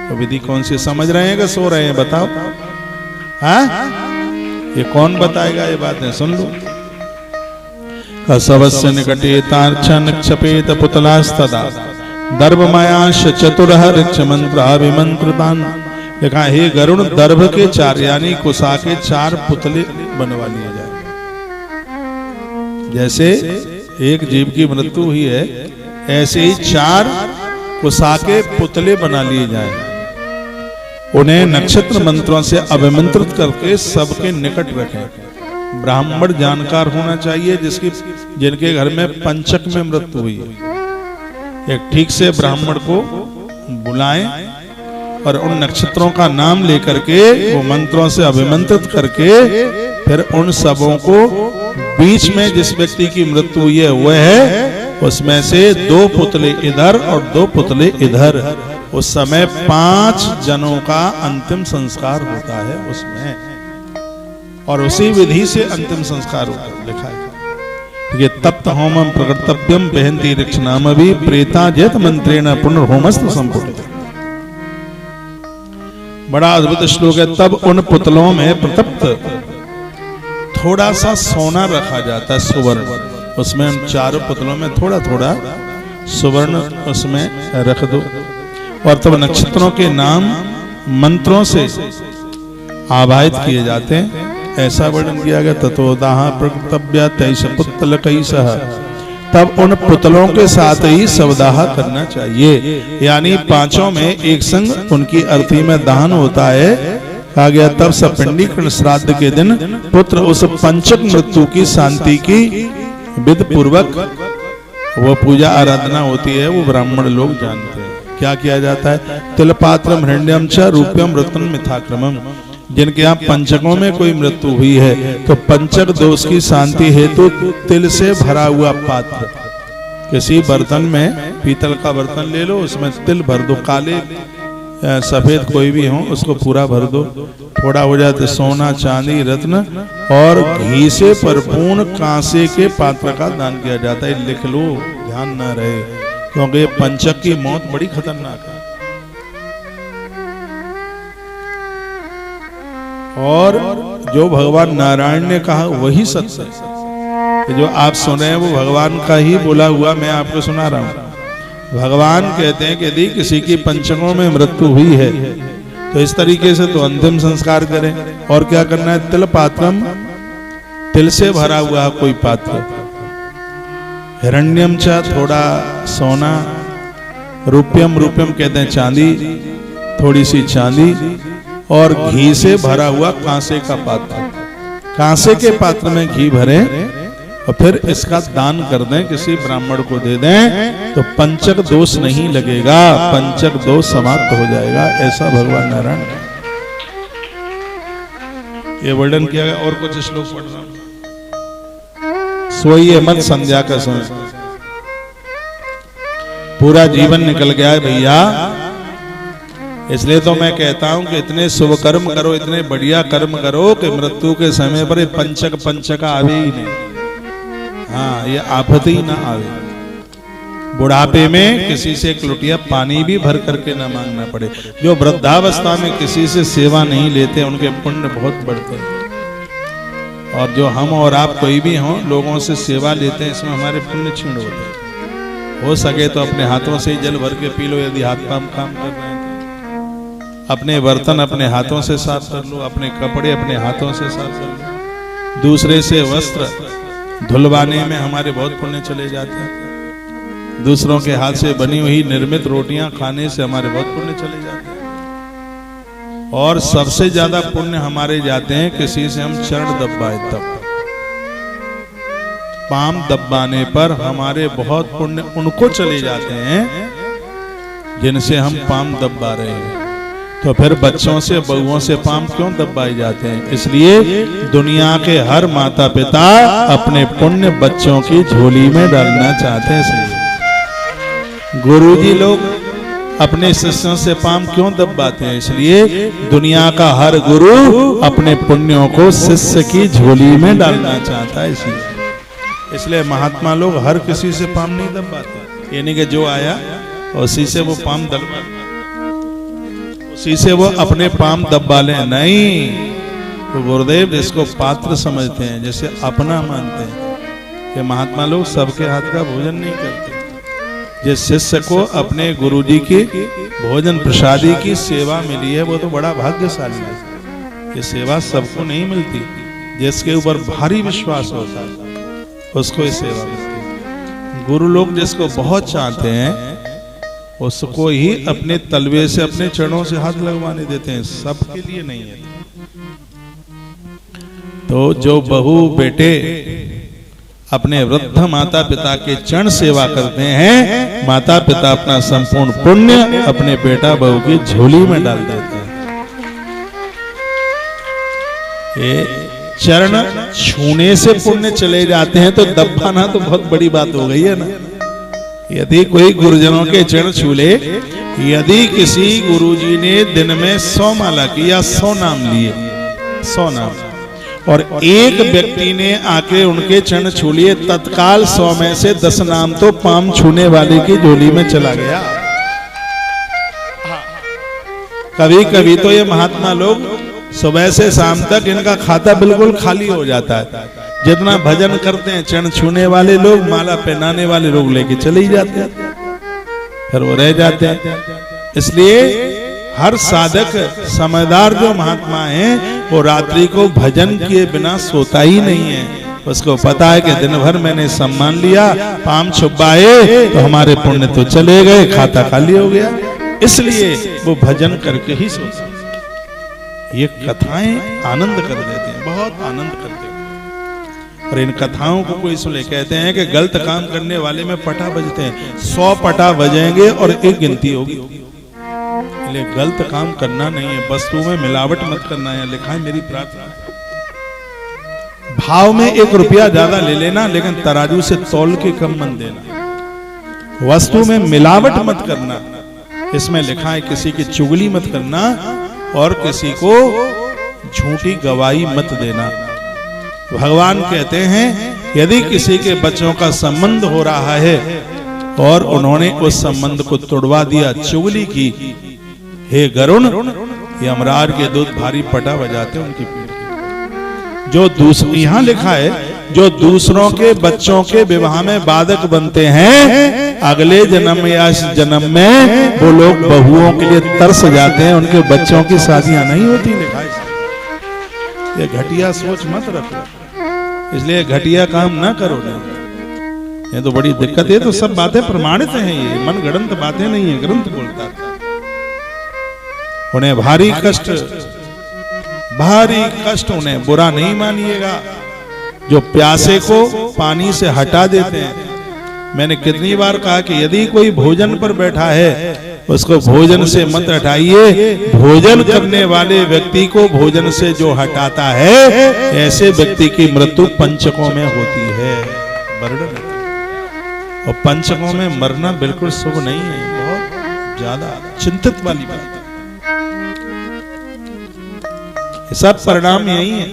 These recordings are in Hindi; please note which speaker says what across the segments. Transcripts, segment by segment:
Speaker 1: तो विधि कौन सी समझ रहे हैं कि सो रहे हैं बताओ? हाँ, ये कौन बताएगा ये बातें? सुन लो। कसवस्य निकटे तार्क्षण क्षपेत पुतलास्तदा दर्भमायांश चतुरहृक्ष मंत्राभिमंत्रितान। लिखा, हे गरुण, दर्भ के 4 यानी कुसा के 4 पुतले बनवा लिए जाए। जैसे एक जीव की मृत्यु हुई है, ऐसे ही 4 कुसा के पुतले बना लिए जाए। उन्हें नक्षत्र मंत्रों से अभिमंत्रित करके सबके निकट रखें। ब्राह्मण जानकार होना चाहिए जिनके घर में पंचक में मृत्यु हुई है। एक ठीक से ब्राह्मण को बुलाएं और उन नक्षत्रों का नाम लेकर के वो मंत्रों से अभिमंत्रित करके फिर उन सबों को बीच में जिस व्यक्ति की मृत्यु हुई है वह है, उसमें से 2 पुतले इधर और 2 पुतले इधर। उस समय 5 जनों का अंतिम संस्कार होता है उसमें, और उसी विधि से अंतिम संस्कार होता है। लिखा है ये तप्त होमम प्रकर्तव्यम बहंती ऋक्ष नाम भी प्रेता जैत मंत्रेण पुनर्होमस्त संपुट। बड़ा अद्भुत श्लोक है। तब उन पुतलों में प्रतप्त थोड़ा सा सोना रखा जाता है, सुवर्ण। उसमें उन 4 पुतलों में थोड़ा थोड़ा सुवर्ण उसमें रख दो। और तब नक्षत्रों के नाम मंत्रों से आवाहित किए जाते हैं। ऐसा वर्णन किया गया, ततोदाह प्रकर्तव्य तैष पुतल कैसह। तब उन पुतलों के साथ ही शवदाह करना चाहिए, यानी 5 में एक संग उनकी अर्थी में दहन होता है। कहा गया तब सपिंडीकरण श्राद्ध के दिन पुत्र उस पंचक मृत्यु की शांति की विधि पूर्वक वो पूजा आराधना होती है, वो ब्राह्मण लोग जानते हैं। क्या किया जाता है? तिलपात्रम हिरण्यम च रूप्यम रत्न मिथाक्रमम। जिनके यहाँ पंचकों में कोई मृत्यु हुई है तो पंचक दोष की शांति हेतु तिल से भरा हुआ पात्र, किसी बर्तन में, पीतल का बर्तन ले लो, उसमें तिल भर दो, काले सफेद कोई भी हो उसको पूरा भर दो। थोड़ा हो जाए तो सोना चांदी रत्न और घी से परिपूर्ण कांसे के पात्र का दान किया जाता है। लिख लो, ध्यान ना रहे, क्योंकि पंचक की मौत बड़ी खतरनाक है। और जो भगवान नारायण ने कहा वही सत्य है। जो आप सुन रहे हैं वो भगवान का ही बोला हुआ मैं आपको सुना रहा हूं। भगवान कहते हैं कि यदि किसी की पंचकों में मृत्यु हुई है तो इस तरीके से तो अंतिम संस्कार करें। और क्या करना है? तिल पात्रम, तिल से भरा हुआ कोई पात्र, हिरण्यम च थोड़ा सोना, रूप्यम, रूप्यम कहते हैं चांदी, थोड़ी सी चांदी, और घी से भरा हुआ कांसे का पात्र। कांसे के पात्र में घी भरें और फिर इसका दान कर दें, किसी ब्राह्मण को दे दें तो पंचक दोष नहीं लगेगा, पंचक दोष समाप्त हो जाएगा। ऐसा भगवान नारायण ये वर्णन किया गया। और कुछ श्लोक पढ़ रहा हूं। सोइए मत संध्या का समय, पूरा जीवन निकल गया है भैया। इसलिए तो मैं कहता हूं कि इतने शुभ कर्म करो, इतने बढ़िया कर्म करो कि मृत्यु के समय पर पंचक आवे ही नहीं। हाँ, ये आफत ही ना आवे। बुढ़ापे में किसी से एक लुटिया पानी भी भर करके ना मांगना पड़े। जो वृद्धावस्था में किसी से सेवा नहीं लेते उनके पुण्य बहुत बढ़ते हैं। और जो हम और आप कोई भी हों लोगों से सेवा लेते हैं, इसमें हमारे पुण्य क्षीण होते हैं। हो सके तो अपने हाथों से ही जल भर के पी लो, यदि हाथ काम कर रहे हैं। अपने बर्तन अपने हाथों से साफ कर लो, अपने कपड़े अपने हाथों से साफ कर लो। दूसरे से वस्त्र धुलवाने में हमारे बहुत पुण्य चले जाते हैं। दूसरों के हाथ से बनी हुई निर्मित रोटियां खाने से हमारे बहुत पुण्य चले जाते हैं। और सबसे ज्यादा पुण्य हमारे जाते हैं किसी से हम चरण दबाए तब। पाम दबाने पर हमारे बहुत पुण्य उनको चले जाते हैं जिनसे हम पाम दबा रहे हैं। तो फिर बच्चों से बहुओं से पाम क्यों दबाए जाते हैं? इसलिए दुनिया के हर माता पिता अपने पुण्य बच्चों की झोली में डालना चाहते हैं। इसलिए गुरुजी लोग अपने शिष्यों से पाम क्यों दबाते हैं? इसलिए दुनिया का हर गुरु अपने पुण्यों को शिष्य की झोली में डालना चाहता है। इसलिए महात्मा लोग हर किसी से पाम नहीं दबाते, यानी कि जो आया उसी से वो पाम दबा। उसी से वो अपने पाम दबा लें, नहीं। तो गुरुदेव जिसको पात्र समझते हैं, जैसे अपना मानते हैं, कि महात्मा लोग सबके हाथ का भोजन नहीं करते। जिस शिष्य को अपने गुरुजी की भोजन प्रसादी की सेवा मिली है वो तो बड़ा भाग्यशाली है। ये सेवा सबको नहीं मिलती, जिसके ऊपर भारी विश्वास होता है उसको ये सेवा मिलती है। गुरु लोग जिसको बहुत चाहते हैं उसको ही अपने तलवे से, अपने चरणों से हाथ लगवाने देते हैं, सबके लिए नहीं है। तो जो बहू बेटे अपने वृद्ध माता पिता के चरण सेवा करते हैं, माता पिता अपना संपूर्ण पुण्य अपने बेटा बहू की झोली में डाल देते हैं। ये चरण छूने से पुण्य चले जाते हैं, तो दबाना तो बहुत बड़ी बात हो गई है ना। यदि कोई गुरुजनों के चरण छू ले, यदि किसी गुरुजी ने दिन में 100 माला की या 100 नाम लिए, 100 नाम, और एक व्यक्ति ने आके उनके चरण छू लिए, तत्काल 100 में से 10 नाम तो पाम छूने वाले की झोली में चला गया। कभी कभी तो ये महात्मा लोग सुबह से शाम तक इनका खाता बिल्कुल खाली हो जाता है। जितना भजन करते हैं चरण छूने वाले लोग, माला पहनाने वाले लोग लेके चले ही जाते हैं, फिर वो रह जाते हैं। इसलिए हर साधक समझदार जो महात्मा है वो रात्रि को भजन किए बिना सोता ही नहीं है। उसको पता है कि दिन भर मैंने सम्मान लिया, पाम छुपाए तो हमारे पुण्य तो चले गए, खाता खाली हो गया, इसलिए वो भजन करके ही सोता है। ये कथाएं आनंद कर देते हैं, बहुत आनंद करते हैं। और इन कथाओं को कोई सुने, कहते हैं कि गलत काम करने वाले में पटा बजते हैं, 100 पटा बजेंगे और एक गिनती होगी। इसलिए गलत काम करना नहीं है, वस्तु में मिलावट मत करना है। लिखा है मेरी प्रार्थना, भाव में 1 रुपया ज्यादा ले लेना, लेकिन तराजू से तौल के कम मत देना। वस्तु में मिलावट मत करना, इसमें लिखा है किसी की चुगली मत करना और किसी को झूठी गवाही मत देना। भगवान कहते हैं यदि किसी के बच्चों का संबंध हो रहा है और उन्होंने उस संबंध को तोड़वा दिया, चुगली की, हे गरुण, यमराज के दूत भारी पटा बजाते उनकी पीठ की। जो दूसरे, यहाँ लिखा है, जो दूसरों के बच्चों के विवाह में बाधक बनते हैं, अगले जन्म या इस जन्म में वो लोग बहुओं के लिए तरस जाते हैं, उनके बच्चों की शादियां नहीं होती। लिखा है ये घटिया सोच मत रखो, इसलिए घटिया काम ना करो। ये तो बड़ी दिक्कत है। तो सब बातें प्रमाणित हैं, ये मन गढ़ंत बातें नहीं है, ग्रंथ बोलता है। उन्हें भारी कष्ट उन्हें बुरा नहीं मानिएगा। जो प्यासे को पानी से हटा देते हैं, मैंने कितनी बार कहा कि यदि कोई भोजन पर बैठा है उसको भोजन से मत हटाइए, भोजन करने वाले व्यक्ति को भोजन से जो हटाता है, ऐसे व्यक्ति की मृत्यु पंचकों में होती है, मरण। और पंचकों में मरना बिल्कुल शुभ नहीं है, बहुत ज्यादा चिंतित वाली बात है। सब परिणाम यही है,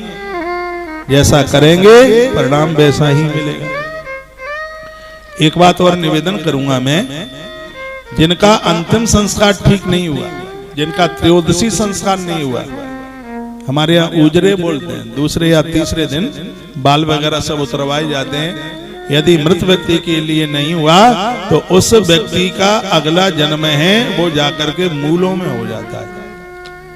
Speaker 1: जैसा करेंगे परिणाम वैसा ही मिलेगा। एक बात और निवेदन करूंगा मैं, जिनका अंतिम संस्कार ठीक नहीं हुआ, जिनका त्रयोदशी संस्कार नहीं हुआ, हमारे यहाँ उजरे बोलते हैं, दूसरे या तीसरे दिन बाल वगैरह सब उतरवाए जाते हैं। यदि मृत व्यक्ति के लिए नहीं हुआ तो उस व्यक्ति का अगला जन्म है वो जाकर के मूलों में हो जाता है।